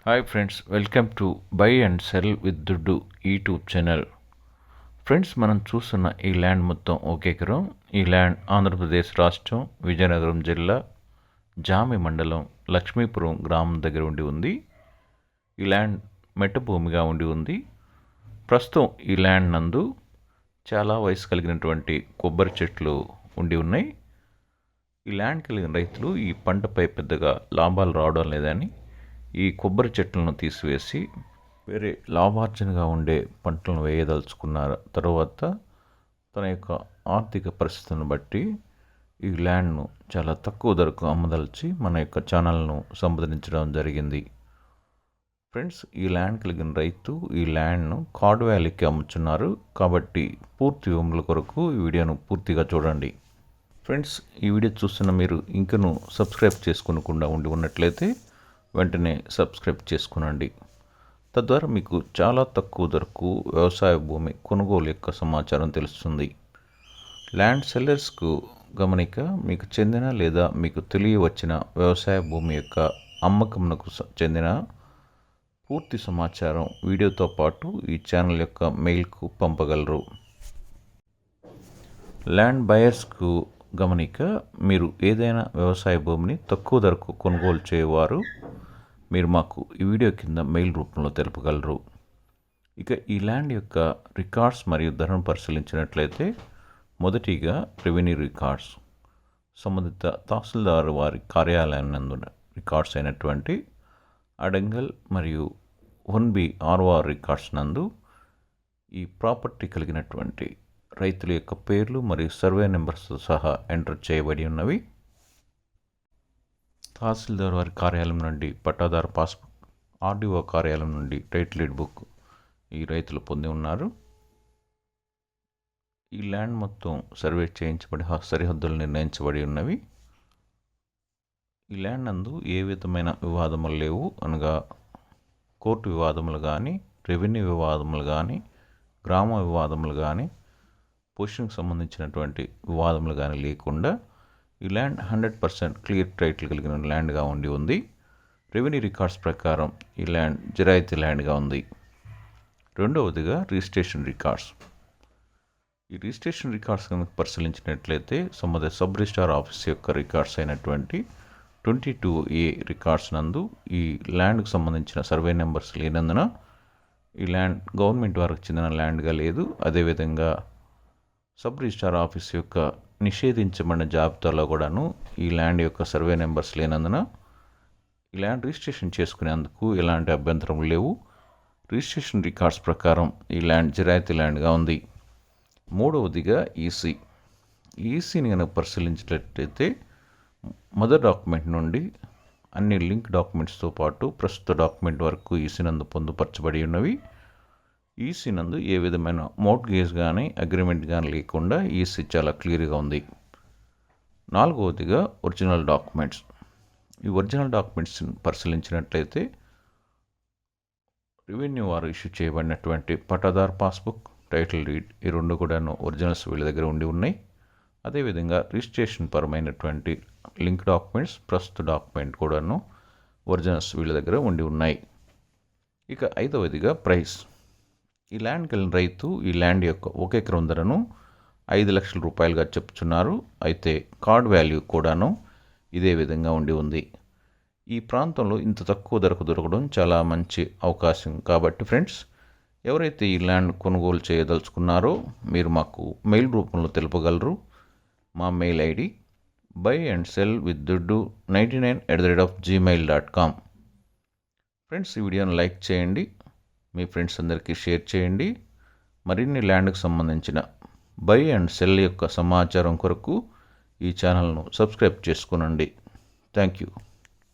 Hi friends, welcome to buy and cell with దుడ్డు YouTube channel. Friends, మనం చూస్తున్న ఈ ల్యాండ్ మొత్తం ఒక ఎకరం. ఈ ల్యాండ్ ఆంధ్రప్రదేశ్ రాష్ట్రం విజయనగరం జిల్లా జామి మండలం లక్ష్మీపురం గ్రామం దగ్గర ఉండి ఉంది. ఈ ల్యాండ్ మెట్ట భూమిగా ఉండి ఉంది. ప్రస్తుతం ఈ ల్యాండ్ నందు చాలా వయసు కలిగినటువంటి కొబ్బరి చెట్లు ఉండి ఉన్నాయి. ఈ ల్యాండ్ కలిగిన రైతులు ఈ పంటపై పెద్దగా లాభాలు రావడం లేదని ఈ కొబ్బరి చెట్లను తీసివేసి వేరే లాభార్జనగా ఉండే పంటలను వేయదలుచుకున్న తర్వాత తన యొక్క ఆర్థిక పరిస్థితులను బట్టి ఈ ల్యాండ్ను చాలా తక్కువ ధరకు అమ్మదలిచి మన యొక్క ఛానల్ను సంప్రదించడం జరిగింది. ఫ్రెండ్స్, ఈ ల్యాండ్ కలిగిన రైతు ఈ ల్యాండ్ను కార్డ్ వ్యాలీకి అమ్ముతున్నారు. కాబట్టి పూర్తి వివరాల కొరకు ఈ వీడియోను పూర్తిగా చూడండి. ఫ్రెండ్స్, ఈ వీడియో చూస్తున్న మీరు ఇంకను సబ్స్క్రైబ్ చేసుకోకుండా ఉండి ఉన్నట్లయితే వెంటనే సబ్స్క్రైబ్ చేసుకునండి. తద్వారా మీకు చాలా తక్కువ ధరకు వ్యవసాయ భూమి కొనుగోలు యొక్క సమాచారం తెలుస్తుంది. ల్యాండ్ సెల్లర్స్కు గమనిక, మీకు చెందిన లేదా మీకు తెలియవచ్చిన వ్యవసాయ భూమి యొక్క అమ్మకంకు చెందిన పూర్తి సమాచారం వీడియోతో పాటు ఈ ఛానల్ యొక్క మెయిల్కు పంపగలరు. ల్యాండ్ బయర్స్కు గమనిక, మీరు ఏదైనా వ్యవసాయ భూమిని తక్కువ ధరకు కొనుగోలు చేయవారు మీరు మాకు ఈ వీడియో కింద మెయిల్ రూపంలో తెలుపగలరు. ఇక ఈ ల్యాండ్ యొక్క రికార్డ్స్ మరియు ధరను పరిశీలించినట్లయితే, మొదటిగా రెవెన్యూ రికార్డ్స్, సంబంధిత తహసీల్దార్ వారి కార్యాలయం నందు రికార్డ్స్ అయినటువంటి అడంగల్ మరియు 1B ROR రికార్డ్స్ నందు ఈ ప్రాపర్టీ కలిగినటువంటి రైతుల యొక్క పేర్లు మరియు సర్వే నెంబర్స్ సహా ఎంటర్ చేయబడి ఉన్నవి. తహసీల్దార్ వారి కార్యాలయం నుండి పట్టాదారు పాస్బుక్, RDO కార్యాలయం నుండి టైటిల్ డీడ్ బుక్ ఈ రైతులు పొంది ఉన్నారు. ఈ ల్యాండ్ మొత్తం సర్వే చేయించబడి సరిహద్దులు నిర్ణయించబడి ఉన్నవి. ఈ ల్యాండ్ నందు ఏ విధమైన వివాదములు లేవు, అనగా కోర్టు వివాదములు కానీ, రెవెన్యూ వివాదములు కానీ, గ్రామ వివాదములు కానీ, పొజిషన్కి సంబంధించినటువంటి వివాదములు కానీ లేకుండా ఈ ల్యాండ్ 100% క్లియర్ టైటిల్ కలిగిన ల్యాండ్గా ఉండి ఉంది. రెవెన్యూ రికార్డ్స్ ప్రకారం ఈ ల్యాండ్ జిరాయితీ ల్యాండ్గా ఉంది. రెండవదిగా రిజిస్ట్రేషన్ రికార్డ్స్. ఈ రిజిస్ట్రేషన్ రికార్డ్స్ కనుక పరిశీలించినట్లయితే, సంబంధిత సబ్ రిజిస్ట్రార్ ఆఫీస్ యొక్క రికార్డ్స్ అయినటువంటి 22A రికార్డ్స్ నందు ఈ ల్యాండ్కు సంబంధించిన సర్వే నెంబర్స్ లేనందున ఈ ల్యాండ్ గవర్నమెంట్ వారికి చెందిన ల్యాండ్గా లేదు. అదేవిధంగా సబ్ రిజిస్ట్రార్ ఆఫీస్ యొక్క నిషేధించబడిన జాబితాలో కూడాను ఈ ల్యాండ్ యొక్క సర్వే నెంబర్స్ లేనందున ఈ ల్యాండ్ రిజిస్ట్రేషన్ చేసుకునేందుకు ఎలాంటి అభ్యంతరం లేవు. రిజిస్ట్రేషన్ రికార్డ్స్ ప్రకారం ఈ ల్యాండ్ జిరాయితీ ల్యాండ్గా ఉంది. మూడవదిగా ఈసీని కనుక పరిశీలించినట్లయితే, మదర్ డాక్యుమెంట్ నుండి అన్ని లింక్ డాక్యుమెంట్స్తో పాటు ప్రస్తుత డాక్యుమెంట్ వరకు ఈసీ నందు పొందుపరచబడి ఉన్నవి. ఈసీ నందు ఏ విధమైన మోర్ట్గేజ్ కానీ అగ్రిమెంట్ కానీ లేకుండా ఈసీ చాలా క్లియర్గా ఉంది. నాలుగవదిగా ఒరిజినల్ డాక్యుమెంట్స్. ఈ ఒరిజినల్ డాక్యుమెంట్స్ని పరిశీలించినట్లయితే, రెవెన్యూ వారు ఇష్యూ చేయబడినటువంటి పట్టాదారు పాస్బుక్, టైటిల్ డీడ్ ఈ రెండు కూడాను ఒరిజినల్స్ వీళ్ళ దగ్గర ఉండి ఉన్నాయి. అదేవిధంగా రిజిస్ట్రేషన్ పరమైనటువంటి లింక్ డాక్యుమెంట్స్, ప్రస్తుత డాక్యుమెంట్ కూడాను ఒరిజినల్స్ వీళ్ళ దగ్గర ఉండి ఉన్నాయి. ఇక ఐదవదిగా ప్రైస్. ఈ ల్యాండ్ కలిగిన రైతు ఈ ల్యాండ్ యొక్క 1 ఎకరం ధరను 5 లక్షల రూపాయలుగా చెప్తున్నారు. అయితే కార్డ్ వాల్యూ కూడాను ఇదే విధంగా ఉండి ఉంది. ఈ ప్రాంతంలో ఇంత తక్కువ ధరకు దొరకడం చాలా మంచి అవకాశం. కాబట్టి ఫ్రెండ్స్, ఎవరైతే ఈ ల్యాండ్ కొనుగోలు చేయదలుచుకున్నారో మీరు మాకు మెయిల్ రూపంలో తెలుపగలరు. మా మెయిల్ ఐడి buyandselwithduddu99@gmail.com. ఫ్రెండ్స్, ఈ వీడియోను లైక్ చేయండి, మీ ఫ్రెండ్స్ అందరికీ షేర్ చేయండి. మరిన్ని ల్యాండ్కి సంబంధించిన బై అండ్ సెల్ యొక్క సమాచారం కొరకు ఈ ఛానల్ను సబ్స్క్రైబ్ చేసుకునండి. Thank you.